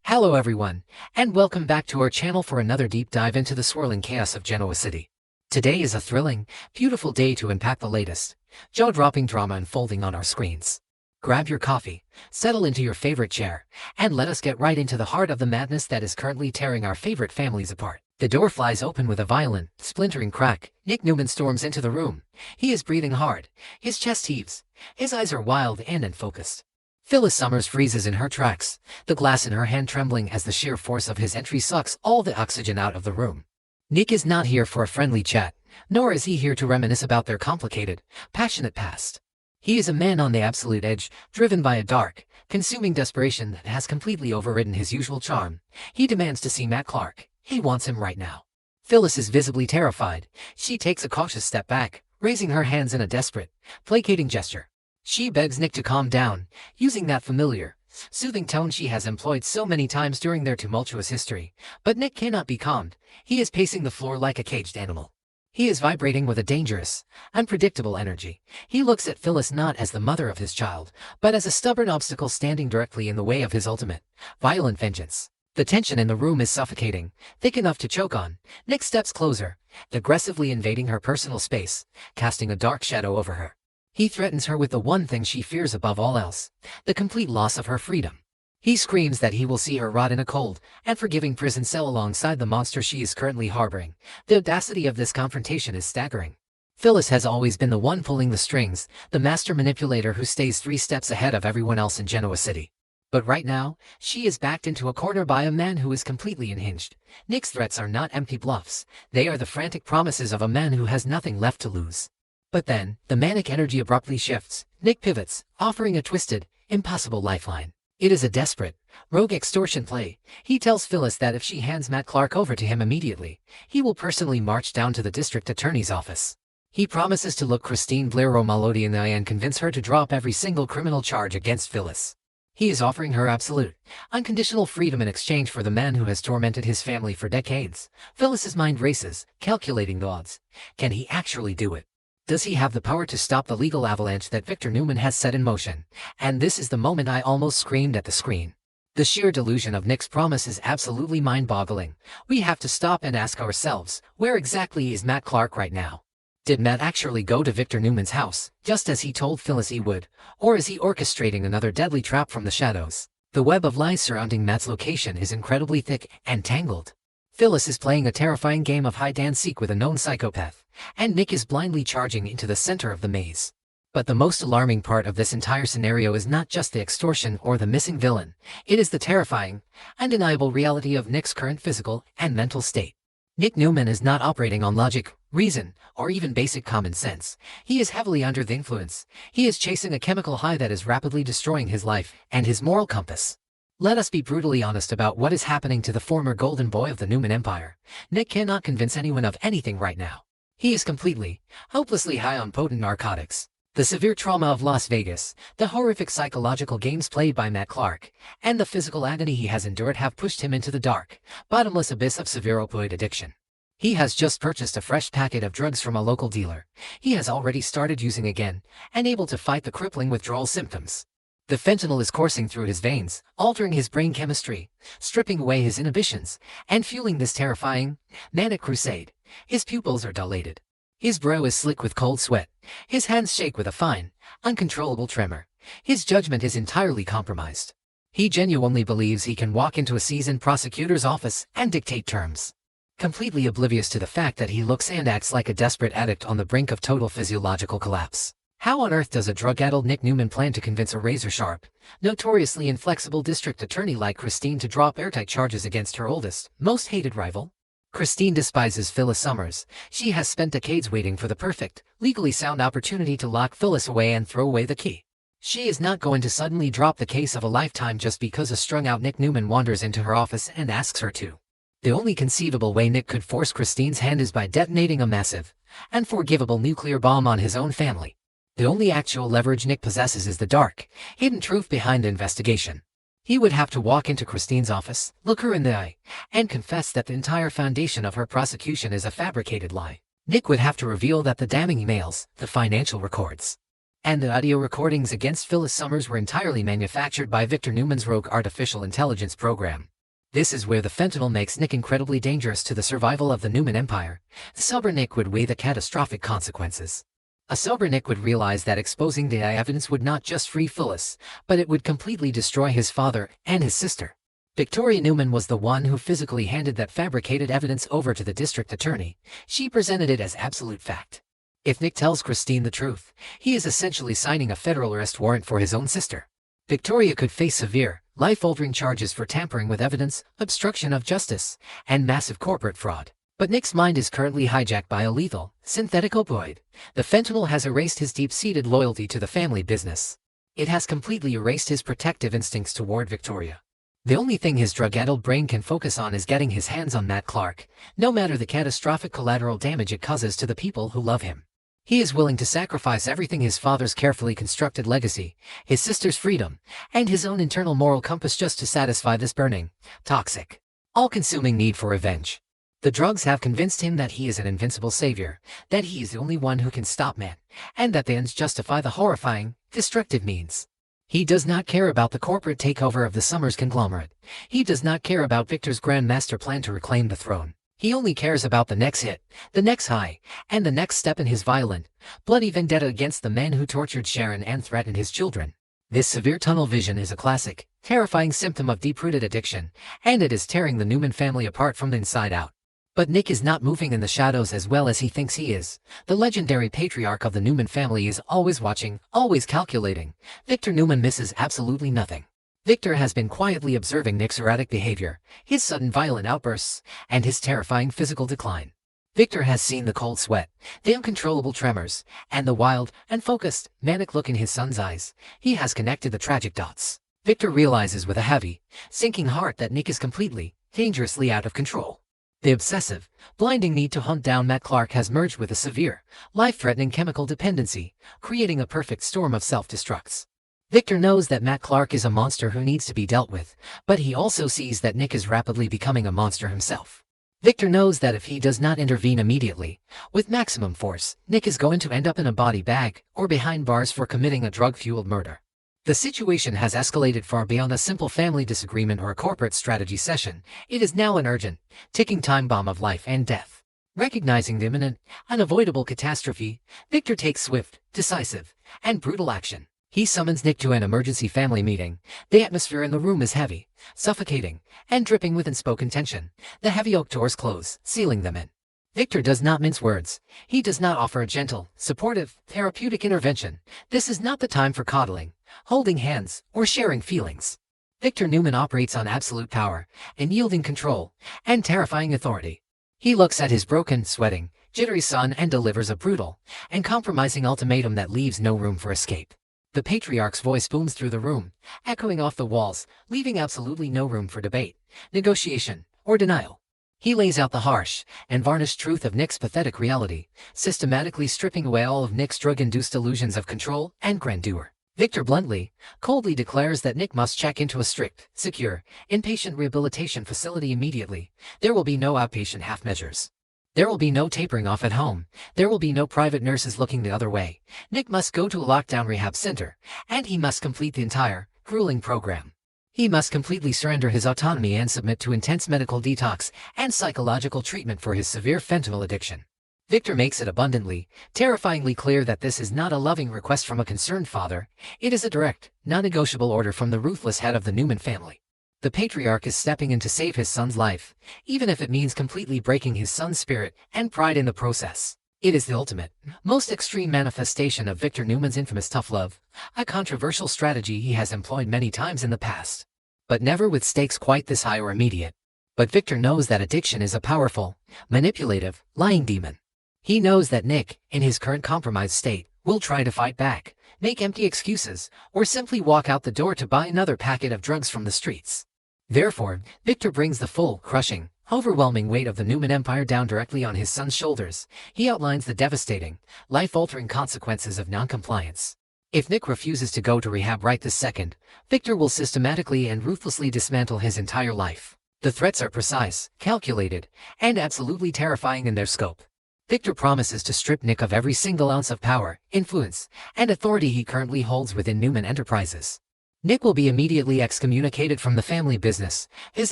Hello everyone, and welcome back to our channel for another deep dive into the swirling chaos of Genoa City. Today is a thrilling, beautiful day to unpack the latest, jaw-dropping drama unfolding on our screens. Grab your coffee, settle into your favorite chair, and let us get right into the heart of the madness that is currently tearing our favorite families apart. The door flies open with a violent, splintering crack. Nick Newman storms into the room. He is breathing hard, his chest heaves, his eyes are wild and unfocused. Phyllis Summers freezes in her tracks, the glass in her hand trembling as the sheer force of his entry sucks all the oxygen out of the room. Nick is not here for a friendly chat, nor is he here to reminisce about their complicated, passionate past. He is a man on the absolute edge, driven by a dark, consuming desperation that has completely overridden his usual charm. He demands to see Matt Clark. He wants him right now. Phyllis is visibly terrified. She takes a cautious step back, raising her hands in a desperate, placating gesture. She begs Nick to calm down, using that familiar, soothing tone she has employed so many times during their tumultuous history. But Nick cannot be calmed. He is pacing the floor like a caged animal. He is vibrating with a dangerous, unpredictable energy. He looks at Phyllis not as the mother of his child, but as a stubborn obstacle standing directly in the way of his ultimate, violent vengeance. The tension in the room is suffocating, thick enough to choke on. Nick steps closer, aggressively invading her personal space, casting a dark shadow over her. He threatens her with the one thing she fears above all else, the complete loss of her freedom. He screams that he will see her rot in a cold, unforgiving prison cell alongside the monster she is currently harboring. The audacity of this confrontation is staggering. Phyllis has always been the one pulling the strings, the master manipulator who stays 3 steps ahead of everyone else in Genoa City. But right now, she is backed into a corner by a man who is completely unhinged. Nick's threats are not empty bluffs, they are the frantic promises of a man who has nothing left to lose. But then, the manic energy abruptly shifts. Nick pivots, offering a twisted, impossible lifeline. It is a desperate, rogue extortion play. He tells Phyllis that if she hands Matt Clark over to him immediately, he will personally march down to the district attorney's office. He promises to look Christine Blair Malodi in the eye and convince her to drop every single criminal charge against Phyllis. He is offering her absolute, unconditional freedom in exchange for the man who has tormented his family for decades. Phyllis's mind races, calculating the odds. Can he actually do it? Does he have the power to stop the legal avalanche that Victor Newman has set in motion? And this is the moment I almost screamed at the screen. The sheer delusion of Nick's promise is absolutely mind-boggling. We have to stop and ask ourselves, where exactly is Matt Clark right now? Did Matt actually go to Victor Newman's house, just as he told Phyllis he would? Or is he orchestrating another deadly trap from the shadows? The web of lies surrounding Matt's location is incredibly thick and tangled. Phyllis is playing a terrifying game of hide-and-seek with a known psychopath, and Nick is blindly charging into the center of the maze. But the most alarming part of this entire scenario is not just the extortion or the missing villain. It is the terrifying, undeniable reality of Nick's current physical and mental state. Nick Newman is not operating on logic, reason, or even basic common sense. He is heavily under the influence. He is chasing a chemical high that is rapidly destroying his life and his moral compass. Let us be brutally honest about what is happening to the former golden boy of the Newman Empire. Nick cannot convince anyone of anything right now. He is completely, hopelessly high on potent narcotics. The severe trauma of Las Vegas, the horrific psychological games played by Matt Clark, and the physical agony he has endured have pushed him into the dark, bottomless abyss of severe opioid addiction. He has just purchased a fresh packet of drugs from a local dealer. He has already started using again, and able to fight the crippling withdrawal symptoms. The fentanyl is coursing through his veins, altering his brain chemistry, stripping away his inhibitions, and fueling this terrifying, manic crusade. His pupils are dilated. His brow is slick with cold sweat. His hands shake with a fine, uncontrollable tremor. His judgment is entirely compromised. He genuinely believes he can walk into a seasoned prosecutor's office and dictate terms, completely oblivious to the fact that he looks and acts like a desperate addict on the brink of total physiological collapse. How on earth does a drug-addled Nick Newman plan to convince a razor-sharp, notoriously inflexible district attorney like Christine to drop airtight charges against her oldest, most hated rival? Christine despises Phyllis Summers. She has spent decades waiting for the perfect, legally sound opportunity to lock Phyllis away and throw away the key. She is not going to suddenly drop the case of a lifetime just because a strung-out Nick Newman wanders into her office and asks her to. The only conceivable way Nick could force Christine's hand is by detonating a massive, unforgivable nuclear bomb on his own family. The only actual leverage Nick possesses is the dark, hidden truth behind the investigation. He would have to walk into Christine's office, look her in the eye, and confess that the entire foundation of her prosecution is a fabricated lie. Nick would have to reveal that the damning emails, the financial records, and the audio recordings against Phyllis Summers were entirely manufactured by Victor Newman's rogue artificial intelligence program. This is where the fentanyl makes Nick incredibly dangerous to the survival of the Newman empire. The sober Nick would weigh the catastrophic consequences. A sober Nick would realize that exposing the evidence would not just free Phyllis, but it would completely destroy his father and his sister. Victoria Newman was the one who physically handed that fabricated evidence over to the district attorney. She presented it as absolute fact. If Nick tells Christine the truth, he is essentially signing a federal arrest warrant for his own sister. Victoria could face severe, life-altering charges for tampering with evidence, obstruction of justice, and massive corporate fraud. But Nick's mind is currently hijacked by a lethal, synthetic opioid. The fentanyl has erased his deep-seated loyalty to the family business. It has completely erased his protective instincts toward Victoria. The only thing his drug-addled brain can focus on is getting his hands on Matt Clark, no matter the catastrophic collateral damage it causes to the people who love him. He is willing to sacrifice everything: his father's carefully constructed legacy, his sister's freedom, and his own internal moral compass just to satisfy this burning, toxic, all-consuming need for revenge. The drugs have convinced him that he is an invincible savior, that he is the only one who can stop Matt, and that the ends justify the horrifying, destructive means. He does not care about the corporate takeover of the Summers conglomerate. He does not care about Victor's grand master plan to reclaim the throne. He only cares about the next hit, the next high, and the next step in his violent, bloody vendetta against the men who tortured Sharon and threatened his children. This severe tunnel vision is a classic, terrifying symptom of deep-rooted addiction, and it is tearing the Newman family apart from the inside out. But Nick is not moving in the shadows as well as he thinks he is. The legendary patriarch of the Newman family is always watching, always calculating. Victor Newman misses absolutely nothing. Victor has been quietly observing Nick's erratic behavior, his sudden violent outbursts, and his terrifying physical decline. Victor has seen the cold sweat, the uncontrollable tremors, and the wild, unfocused, manic look in his son's eyes. He has connected the tragic dots. Victor realizes with a heavy, sinking heart that Nick is completely, dangerously out of control. The obsessive, blinding need to hunt down Matt Clark has merged with a severe, life-threatening chemical dependency, creating a perfect storm of self-destructs. Victor knows that Matt Clark is a monster who needs to be dealt with, but he also sees that Nick is rapidly becoming a monster himself. Victor knows that if he does not intervene immediately, with maximum force, Nick is going to end up in a body bag or behind bars for committing a drug-fueled murder. The situation has escalated far beyond a simple family disagreement or a corporate strategy session. It is now an urgent, ticking time bomb of life and death. Recognizing the imminent, unavoidable catastrophe, Victor takes swift, decisive, and brutal action. He summons Nick to an emergency family meeting. The atmosphere in the room is heavy, suffocating, and dripping with unspoken tension. The heavy oak doors close, sealing them in. Victor does not mince words. He does not offer a gentle, supportive, therapeutic intervention. This is not the time for coddling, holding hands, or sharing feelings. Victor Newman operates on absolute power, unyielding control, and terrifying authority. He looks at his broken, sweating, jittery son and delivers a brutal and compromising ultimatum that leaves no room for escape. The patriarch's voice booms through the room, echoing off the walls, leaving absolutely no room for debate, negotiation, or denial. He lays out the harsh and varnished truth of Nick's pathetic reality, systematically stripping away all of Nick's drug-induced illusions of control and grandeur. Victor bluntly, coldly declares that Nick must check into a strict, secure, inpatient rehabilitation facility immediately. There will be no outpatient half measures. There will be no tapering off at home. There will be no private nurses looking the other way. Nick must go to a lockdown rehab center, and he must complete the entire, grueling program. He must completely surrender his autonomy and submit to intense medical detox and psychological treatment for his severe fentanyl addiction. Victor makes it abundantly, terrifyingly clear that this is not a loving request from a concerned father. It is a direct, non-negotiable order from the ruthless head of the Newman family. The patriarch is stepping in to save his son's life, even if it means completely breaking his son's spirit and pride in the process. It is the ultimate, most extreme manifestation of Victor Newman's infamous tough love, a controversial strategy he has employed many times in the past, but never with stakes quite this high or immediate. But Victor knows that addiction is a powerful, manipulative, lying demon. He knows that Nick, in his current compromised state, will try to fight back, make empty excuses, or simply walk out the door to buy another packet of drugs from the streets. Therefore, Victor brings the full, crushing, overwhelming weight of the Newman empire down directly on his son's shoulders. He outlines the devastating, life-altering consequences of noncompliance. If Nick refuses to go to rehab right this second, Victor will systematically and ruthlessly dismantle his entire life. The threats are precise, calculated, and absolutely terrifying in their scope. Victor promises to strip Nick of every single ounce of power, influence, and authority he currently holds within Newman Enterprises. Nick will be immediately excommunicated from the family business, his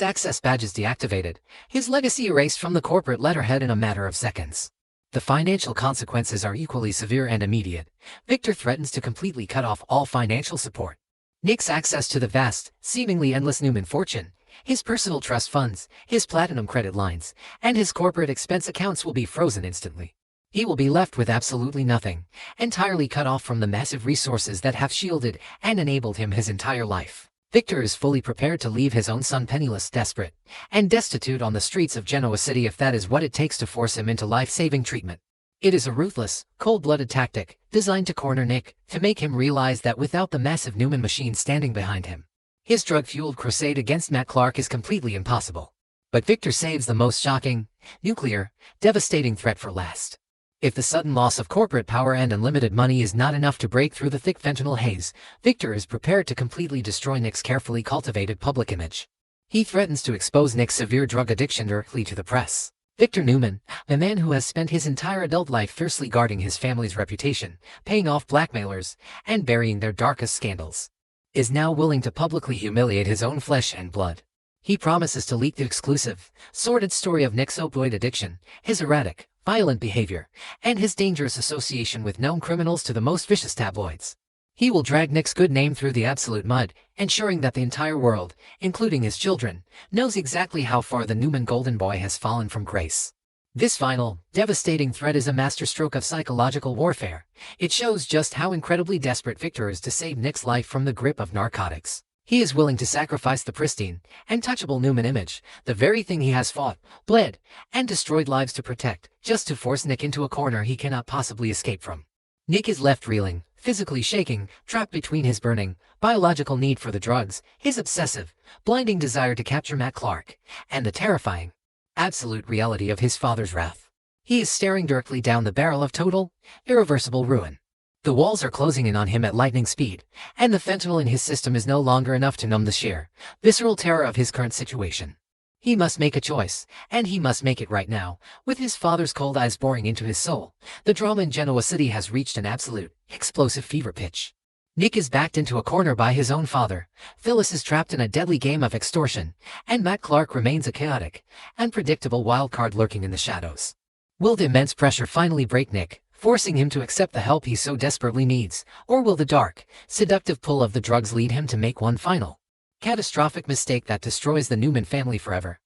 access badges deactivated, his legacy erased from the corporate letterhead in a matter of seconds. The financial consequences are equally severe and immediate. Victor threatens to completely cut off all financial support. Nick's access to the vast, seemingly endless Newman fortune, his personal trust funds, his platinum credit lines, and his corporate expense accounts will be frozen instantly. He will be left with absolutely nothing, entirely cut off from the massive resources that have shielded and enabled him his entire life. Victor is fully prepared to leave his own son penniless, desperate, and destitute on the streets of Genoa City if that is what it takes to force him into life-saving treatment. It is a ruthless, cold-blooded tactic, designed to corner Nick, to make him realize that without the massive Newman machine standing behind him, his drug-fueled crusade against Matt Clark is completely impossible. But Victor saves the most shocking, nuclear, devastating threat for last. If the sudden loss of corporate power and unlimited money is not enough to break through the thick fentanyl haze, Victor is prepared to completely destroy Nick's carefully cultivated public image. He threatens to expose Nick's severe drug addiction directly to the press. Victor Newman, the man who has spent his entire adult life fiercely guarding his family's reputation, paying off blackmailers, and burying their darkest scandals, is now willing to publicly humiliate his own flesh and blood. He promises to leak the exclusive, sordid story of Nick's opioid addiction, his erratic, violent behavior, and his dangerous association with known criminals to the most vicious tabloids. He will drag Nick's good name through the absolute mud, ensuring that the entire world, including his children, knows exactly how far the Newman Golden Boy has fallen from grace. This final, devastating threat is a masterstroke of psychological warfare. It shows just how incredibly desperate Victor is to save Nick's life from the grip of narcotics. He is willing to sacrifice the pristine, untouchable Newman image, the very thing he has fought, bled, and destroyed lives to protect, just to force Nick into a corner he cannot possibly escape from. Nick is left reeling, physically shaking, trapped between his burning, biological need for the drugs, his obsessive, blinding desire to capture Matt Clark, and the terrifying, absolute reality of his father's wrath. He is staring directly down the barrel of total, irreversible ruin. The walls are closing in on him at lightning speed, and the fentanyl in his system is no longer enough to numb the sheer, visceral terror of his current situation. He must make a choice, and he must make it right now. With his father's cold eyes boring into his soul, the drama in Genoa City has reached an absolute, explosive fever pitch. Nick is backed into a corner by his own father, Phyllis is trapped in a deadly game of extortion, and Matt Clark remains a chaotic, unpredictable wildcard lurking in the shadows. Will the immense pressure finally break Nick, forcing him to accept the help he so desperately needs, or will the dark, seductive pull of the drugs lead him to make one final, catastrophic mistake that destroys the Newman family forever?